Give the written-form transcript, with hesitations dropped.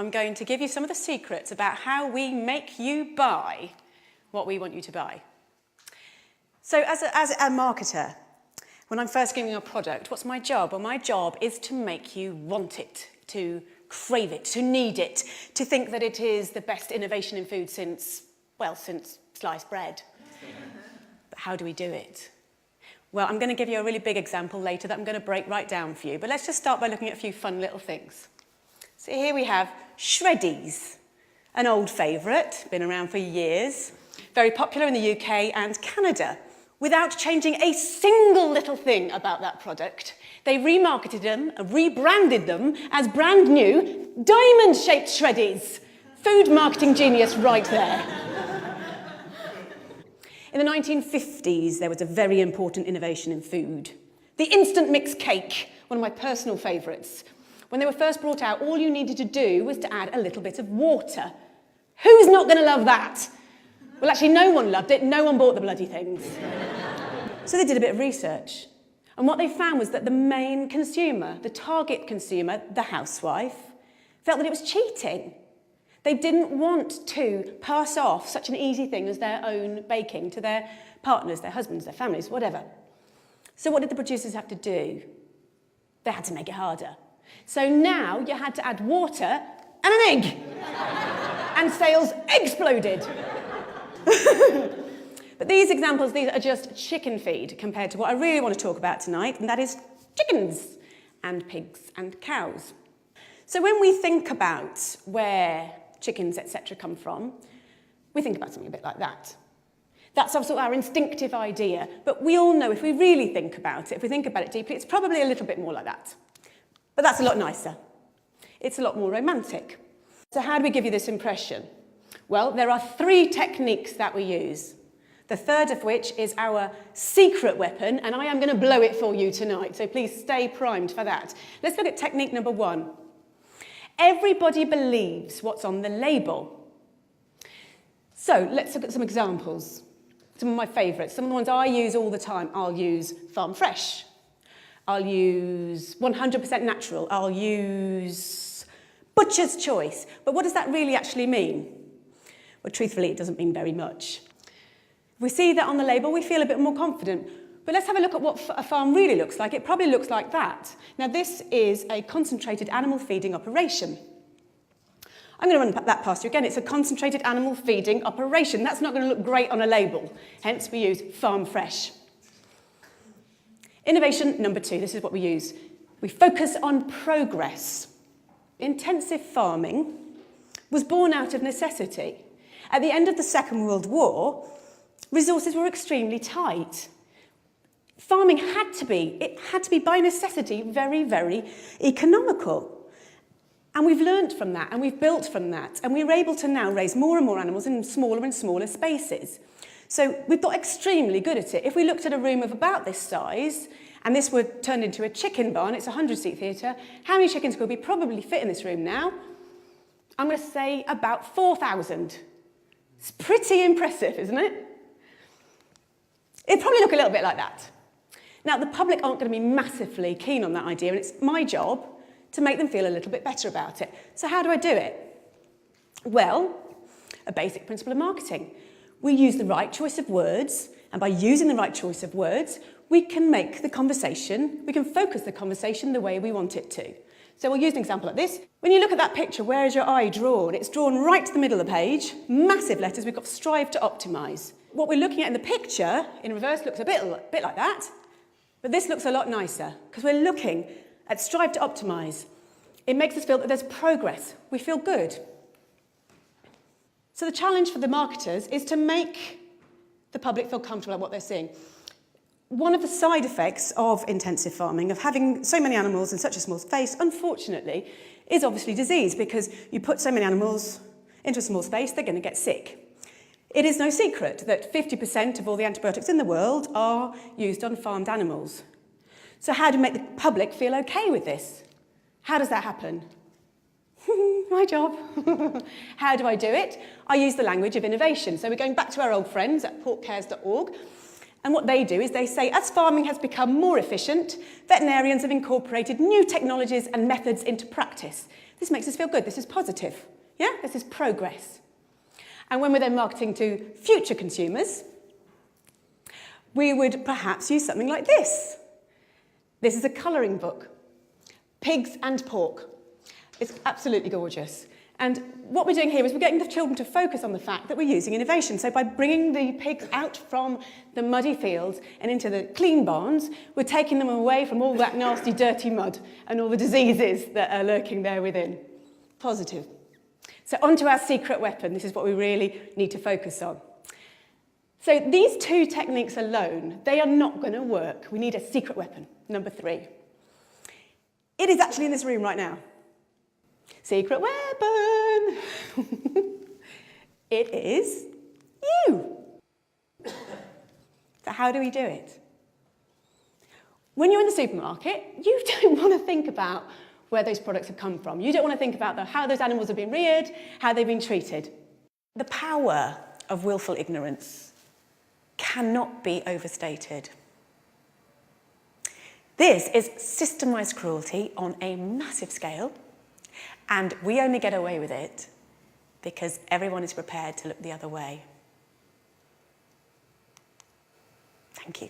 I'm going to give you some of the secrets about how we make you buy what we want you to buy. So as a marketer, when I'm first giving you a product, what's my job? Well, my job is to make you want it, to crave it, to need it, to think that it is the best innovation in food since sliced bread. But how do we do it? Well, I'm going to give you a really big example later that I'm going to break right down for you. But let's just start by looking at a few fun little things. So here we have Shreddies, an old favourite, been around for years, very popular in the UK and Canada. Without changing a single little thing about that product, they remarketed them, rebranded them as brand new diamond-shaped Shreddies. Food marketing genius right there. In the 1950s, there was a very important innovation in food. The instant mix cake, one of my personal favourites. When they were first brought out, all you needed to do was to add a little bit of water. Who's not going to love that? Well, actually, no one loved it. No one bought the bloody things. So they did a bit of research. And what they found was that the main consumer, the target consumer, the housewife, felt that it was cheating. They didn't want to pass off such an easy thing as their own baking to their partners, their husbands, their families, whatever. So what did the producers have to do? They had to make it harder. So now you had to add water and an egg. And sales exploded. But these examples, these are just chicken feed compared to what I really want to talk about tonight, and that is chickens and pigs and cows. So when we think about where chickens, etc. come from, we think about something a bit like that. That's also our instinctive idea, but we all know if we really think about it, if we think about it deeply, it's probably a little bit more like that. But that's a lot nicer. It's a lot more romantic. So how do we give you this impression? Well, there are 3 techniques that we use. The third of which is our secret weapon, and I am going to blow it for you tonight, so please stay primed for that. Let's look at technique number 1. Everybody believes what's on the label. So let's look at some examples. Some of my favourites, some of the ones I use all the time. I'll use farm fresh. I'll use 100% natural. I'll use butcher's choice. But what does that really actually mean? Well, truthfully, it doesn't mean very much. If we see that on the label, we feel a bit more confident. But let's have a look at what a farm really looks like. It probably looks like that. Now, this is a concentrated animal feeding operation. I'm going to run that past you again. It's a concentrated animal feeding operation. That's not going to look great on a label. Hence, we use farm fresh. Innovation number 2. This is what we use. We focus on progress. Intensive farming was born out of necessity. At the end of the Second World War, resources were extremely tight. Farming had to be by necessity very, very economical. And we've learnt from that, and we've built from that, and we're able to now raise more and more animals in smaller and smaller spaces. So we've got extremely good at it. If we looked at a room of about this size, and this were turned into a chicken barn, it's a 100-seat theatre, how many chickens could we probably fit in this room now? I'm going to say about 4,000. It's pretty impressive, isn't it? It'd probably look a little bit like that. Now, the public aren't going to be massively keen on that idea, and it's my job to make them feel a little bit better about it. So how do I do it? Well, a basic principle of marketing. We use the right choice of words, and by using the right choice of words, we can make the conversation, we can focus the conversation the way we want it to. So we'll use an example like this. When you look at that picture, where is your eye drawn? It's drawn right to the middle of the page, massive letters, we've got strive to optimise. What we're looking at in the picture, in reverse, looks a bit like that. But this looks a lot nicer because we're looking at strive to optimise. It makes us feel that there's progress. We feel good. So the challenge for the marketers is to make the public feel comfortable about what they're seeing. One of the side effects of intensive farming, of having so many animals in such a small space, unfortunately, is obviously disease, because you put so many animals into a small space, they're going to get sick. It is no secret that 50% of all the antibiotics in the world are used on farmed animals. So how do we make the public feel okay with this? How does that happen? My job. How do I do it? I use the language of innovation. So we're going back to our old friends at porkcares.org. And what they do is they say, as farming has become more efficient, veterinarians have incorporated new technologies and methods into practice. This makes us feel good. This is positive. Yeah? This is progress. And when we're then marketing to future consumers, we would perhaps use something like this. This is a colouring book. Pigs and pork. It's absolutely gorgeous. And what we're doing here is we're getting the children to focus on the fact that we're using innovation. So by bringing the pigs out from the muddy fields and into the clean barns, we're taking them away from all that nasty, dirty mud and all the diseases that are lurking there within. Positive. So onto our secret weapon. This is what we really need to focus on. So these two techniques alone, they are not going to work. We need a secret weapon, number 3. It is actually in this room right now. Secret weapon! It is you. So how do we do it? When you're in the supermarket, you don't want to think about where those products have come from. You don't want to think about how those animals have been reared, how they've been treated. The power of willful ignorance cannot be overstated. This is systemised cruelty on a massive scale, and we only get away with it because everyone is prepared to look the other way. Thank you.